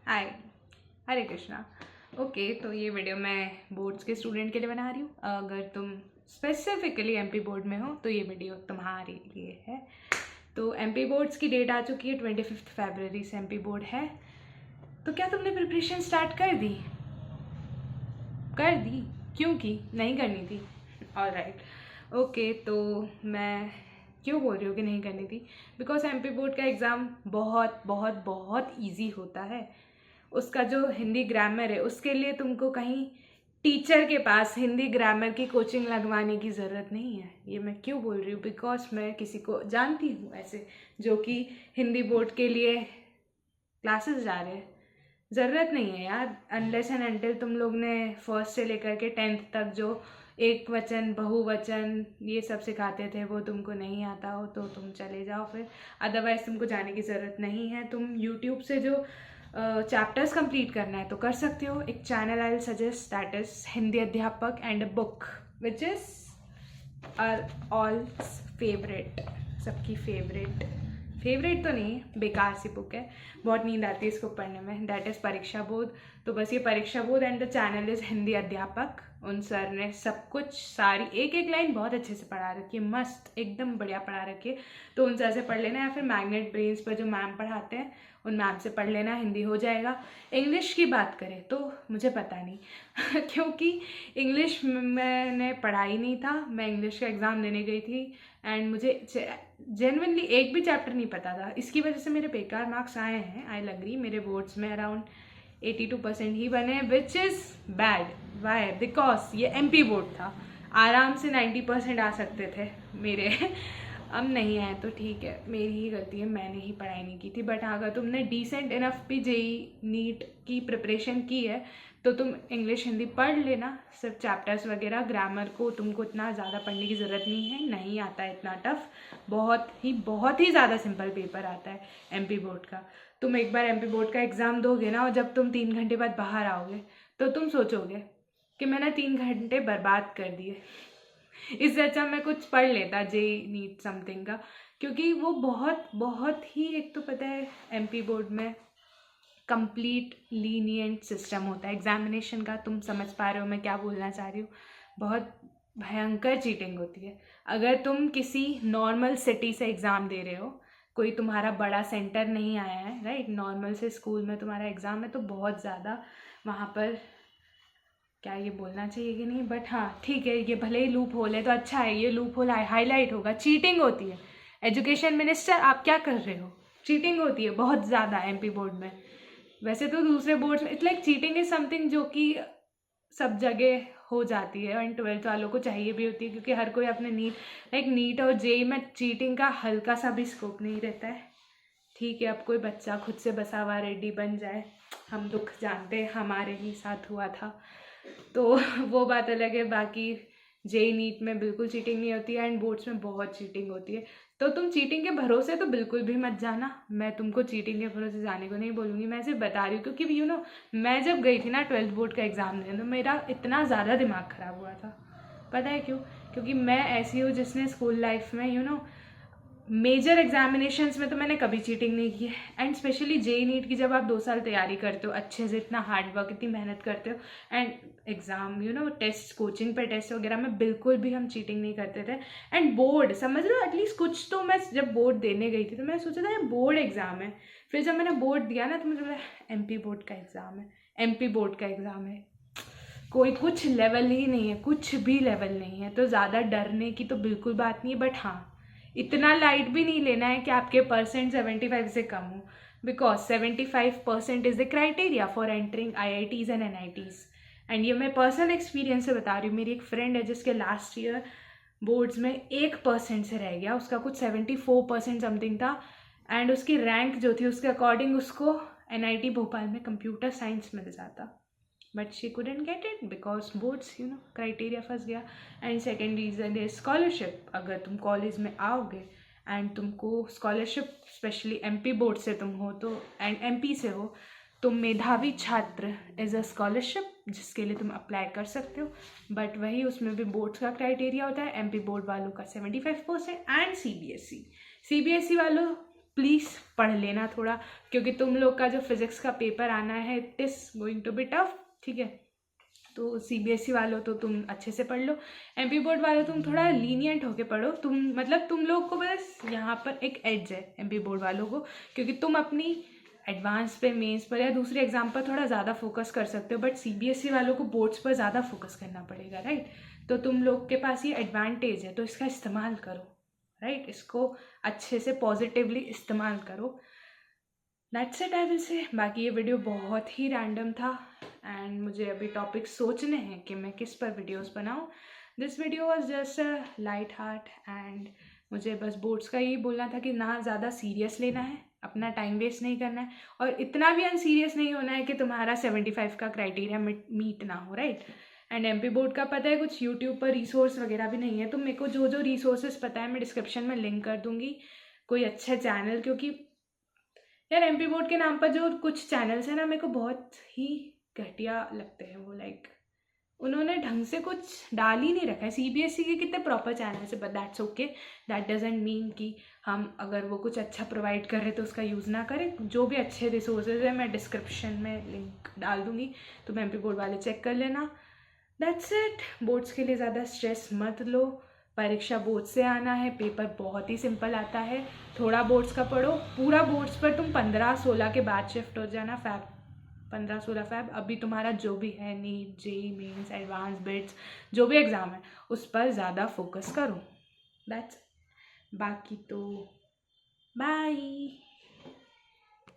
हाय, हरे Krishna. Okay, तो ये video मैं बोर्ड्स के स्टूडेंट के लिए बना रही हूँ। अगर तुम स्पेसिफिकली एमपी बोर्ड में हो तो ये वीडियो तुम्हारे लिए है। तो एमपी बोर्ड्स की डेट आ चुकी है, 25 फरवरी से एमपी बोर्ड है। तो क्या तुमने प्रिपरेशन स्टार्ट कर दी? क्यों की नहीं करनी थी? Alright, okay. तो मैं क्यों बोल रही हूँ कि नहीं करनी थी? बिकॉज एमपी बोर्ड का एग्ज़ाम बहुत बहुत बहुत ईजी होता है। उसका जो हिंदी ग्रामर है उसके लिए तुमको कहीं टीचर के पास हिंदी ग्रामर की कोचिंग लगवाने की ज़रूरत नहीं है। ये मैं क्यों बोल रही हूँ? बिकॉज मैं किसी को जानती हूँ ऐसे जो कि हिंदी बोर्ड के लिए क्लासेस जा रहे हैं। ज़रूरत नहीं है यार, अनलेस एंड अनटिल तुम लोग ने फर्स्ट से लेकर के 10th तक जो एक वचन बहुवचन ये सब सिखाते थे वो तुमको नहीं आता हो तो तुम चले जाओ फिर। अदरवाइज़ तुमको जाने की ज़रूरत नहीं है। तुम यूट्यूब से जो चैप्टर्स कंप्लीट करना है तो कर सकते हो। एक channel I will suggest, that is Hindi Adhyapak and a book which is our all favourite, सबकी फेवरेट तो नहीं, बेकार सी बुक है, बहुत नींद आती है इसको पढ़ने में। दैट इज़ परीक्षा बोध। तो बस ये परीक्षा बोध and the channel is Hindi अध्यापक। उन सर ने सब कुछ सारी एक एक लाइन बहुत अच्छे से पढ़ा रखी है, मस्त एकदम बढ़िया पढ़ा रखी है। तो उन सर से पढ़ लेना, या फिर मैग्नेट ब्रेन्स पर जो मैम पढ़ाते हैं उन मैम से पढ़ लेना, हिंदी हो जाएगा। इंग्लिश की बात करें तो मुझे पता नहीं क्योंकि इंग्लिश मैंने पढ़ा ही नहीं था। मैं इंग्लिश का एग्ज़ाम देने गई थी एंड मुझे जेन्युइनली एक भी चैप्टर नहीं पता था। इसकी वजह से मेरे बेकार मार्क्स आए हैं। आई लग रही मेरे बोर्ड्स में अराउंड 82% ही बने, which is bad. Why? Because ये एमपी बोर्ड था, आराम से 90% आ सकते थे मेरे अब नहीं आए तो ठीक है, मेरी ही गलती है, मैंने ही पढ़ाई नहीं की थी। बट अगर तुमने डिसेंट इनफ भी जेई नीट की प्रिपरेशन की है तो तुम इंग्लिश हिंदी पढ़ लेना। सिर्फ चैप्टर्स वगैरह, ग्रामर को तुमको इतना ज़्यादा पढ़ने की ज़रूरत नहीं है, नहीं आता है इतना टफ। बहुत ही ज़्यादा सिंपल पेपर आता है एमपी बोर्ड का। तुम एक बार एमपी बोर्ड का एग्ज़ाम दोगे ना, और जब तुम 3 घंटे बाद बाहर आओगे तो तुम सोचोगे कि मैंने 3 घंटे बर्बाद कर दिए। इससे अच्छा मैं कुछ पढ़ लेता जेई नीट समथिंग का, क्योंकि वो बहुत बहुत ही, एक तो पता है एमपी बोर्ड में कंप्लीट लीनियंट सिस्टम होता है एग्जामिनेशन का। तुम समझ पा रहे हो मैं क्या बोलना चाह रही हूँ? बहुत भयंकर चीटिंग होती है। अगर तुम किसी नॉर्मल सिटी से एग्ज़ाम दे रहे हो, कोई तुम्हारा बड़ा सेंटर नहीं आया है, राइट, नॉर्मल से स्कूल में तुम्हारा एग्ज़ाम है, तो बहुत ज़्यादा वहाँ पर, क्या ये बोलना चाहिए कि नहीं, बट हाँ ठीक है, ये भले ही लूप होल है तो अच्छा है, ये लूप होल हाईलाइट होगा। चीटिंग होती है। एजुकेशन मिनिस्टर आप क्या कर रहे हो? चीटिंग होती है बहुत ज़्यादा एमपी बोर्ड में। वैसे तो दूसरे बोर्ड्स में it's like cheating is something जो कि सब जगह हो जाती है, एंड 12th वालों को चाहिए भी होती है, क्योंकि हर कोई अपने नीट और जेई में चीटिंग का हल्का सा भी स्कोप नहीं रहता है। ठीक है, अब कोई बच्चा खुद से बसा हुआ रेडी बन जाए, हम दुख जानते हैं, हमारे ही साथ हुआ था, तो वो बात अलग है। बाकी जेई नीट में बिल्कुल चीटिंग नहीं होती है, एंड बोर्ड्स में बहुत चीटिंग होती है। तो तुम चीटिंग के भरोसे तो बिल्कुल भी मत जाना। मैं तुमको चीटिंग के भरोसे जाने को नहीं बोलूँगी, मैं सिर्फ बता रही हूँ, क्योंकि मैं जब गई थी ना 12th बोर्ड का एग्ज़ाम देने, तो मेरा इतना ज़्यादा दिमाग ख़राब हुआ था। पता है क्यों? क्योंकि मैं ऐसी हूँ जिसने स्कूल लाइफ में मेजर एग्जामिनेशंस में तो मैंने कभी चीटिंग नहीं की है। एंड स्पेशली जेई नीट की जब आप 2 साल तैयारी करते हो अच्छे से, इतना हार्ड वर्क, इतनी मेहनत करते हो, एंड एग्ज़ाम टेस्ट, कोचिंग पे टेस्ट वगैरह में बिल्कुल भी हम चीटिंग नहीं करते थे। एंड बोर्ड समझ लो एटलीस्ट कुछ तो, मैं जब बोर्ड देने गई थी तो मैं सोचा था ये बोर्ड एग्ज़ाम है। फिर जब मैंने बोर्ड दिया ना तो मुझे लगा एमपी बोर्ड का एग्ज़ाम है, एमपी बोर्ड का एग्ज़ाम है, कोई कुछ लेवल ही नहीं है, कुछ भी लेवल नहीं है। तो ज़्यादा डरने की तो बिल्कुल बात नहीं है, बट हाँ इतना लाइट भी नहीं लेना है कि आपके परसेंट 75 से कम हो, because 75% is the criteria for entering IITs and NITs। And ये मैं पर्सनल एक्सपीरियंस से बता रही हूँ। मेरी एक फ्रेंड है जिसके लास्ट ईयर बोर्ड्स में 1% से रह गया, उसका कुछ 74% समथिंग था, एंड उसकी रैंक जो थी उसके अकॉर्डिंग उसको NIT भोपाल में कंप्यूटर साइंस मिल जाता, but she couldn't get it because boards criteria फंस गया। And second reason is scholarship. अगर तुम कॉलेज में आओगे एंड तुमको स्कॉलरशिप, स्पेशली एमपी बोर्ड से तुम हो तो, एंड MP से हो, तो मेधावी छात्र इज़ अ स्कॉलरशिप जिसके लिए तुम अप्लाई कर सकते हो। बट वही उसमें भी बोर्ड्स का क्राइटेरिया होता है, MP बोर्ड वालों का 75% एंड CBSE वालों प्लीज़ पढ़ लेना थोड़ा, क्योंकि तुम लोग का जो फिज़िक्स का पेपर आना है it is going to be tough, ठीक है। तो सीबीएसई वालों तो तुम अच्छे से पढ़ लो, एमपी बोर्ड वालों तुम थोड़ा लीनियंट होके पढ़ो। तुम मतलब तुम लोग को बस यहाँ पर एक एज है एमपी बोर्ड वालों को, क्योंकि तुम अपनी एडवांस पे, मेंस पर या दूसरे एग्जाम पर थोड़ा ज़्यादा फोकस कर सकते हो, बट सीबीएसई वालों को बोर्ड्स पर ज़्यादा फोकस करना पड़ेगा, राइट। तो तुम लोग के पास ये एडवांटेज है, तो इसका इस्तेमाल करो, राइट। इसको अच्छे से पॉजिटिवली इस्तेमाल करो। That's it I will say. बाकी ये वीडियो बहुत ही रैंडम था एंड मुझे अभी टॉपिक सोचने हैं कि मैं किस पर वीडियोस बनाऊं। This video was just a light heart and मुझे बस बोर्ड्स का यही बोलना था कि ना ज़्यादा सीरियस लेना है, अपना टाइम वेस्ट नहीं करना है, और इतना भी अनसीरियस नहीं होना है कि तुम्हारा 75 का क्राइटेरिया मीट ना हो, राइट। एंड एमपी बोर्ड का पता है कुछ यूट्यूब पर रिसोर्स वगैरह भी नहीं है, तो मेरे को जो जो रिसोर्सेज पता है मैं डिस्क्रिप्शन में लिंक कर दूँगी, कोई अच्छा चैनल, क्योंकि यार एमपी बोर्ड के नाम पर जो कुछ चैनल्स हैं ना, मेरे को बहुत ही घटिया लगते हैं वो। लाइक उन्होंने ढंग से कुछ डाल ही नहीं रखा है। सीबीएसई के कितने प्रॉपर चैनल्स है, but that's okay. That doesn't mean कि हम अगर वो कुछ अच्छा प्रोवाइड कर रहे तो उसका यूज़ ना करें। जो भी अच्छे रिसोर्सेज है मैं डिस्क्रिप्शन में लिंक डाल दूँगी, तो मैं एमपी बोर्ड वाले चेक कर लेना। That's it. बोर्ड्स के लिए ज़्यादा स्ट्रेस मत लो। परीक्षा बोर्ड से आना है, पेपर बहुत ही सिंपल आता है। थोड़ा बोर्ड्स का पढ़ो, पूरा बोर्ड्स पर तुम 15-16 के बाद शिफ्ट हो जाना। फैब 15-16 फैब अभी तुम्हारा जो भी है, NEET, JEE mains, advance, BITS, जो भी एग्ज़ाम है उस पर ज़्यादा फोकस करो। दैट्स, बाकी तो बाय।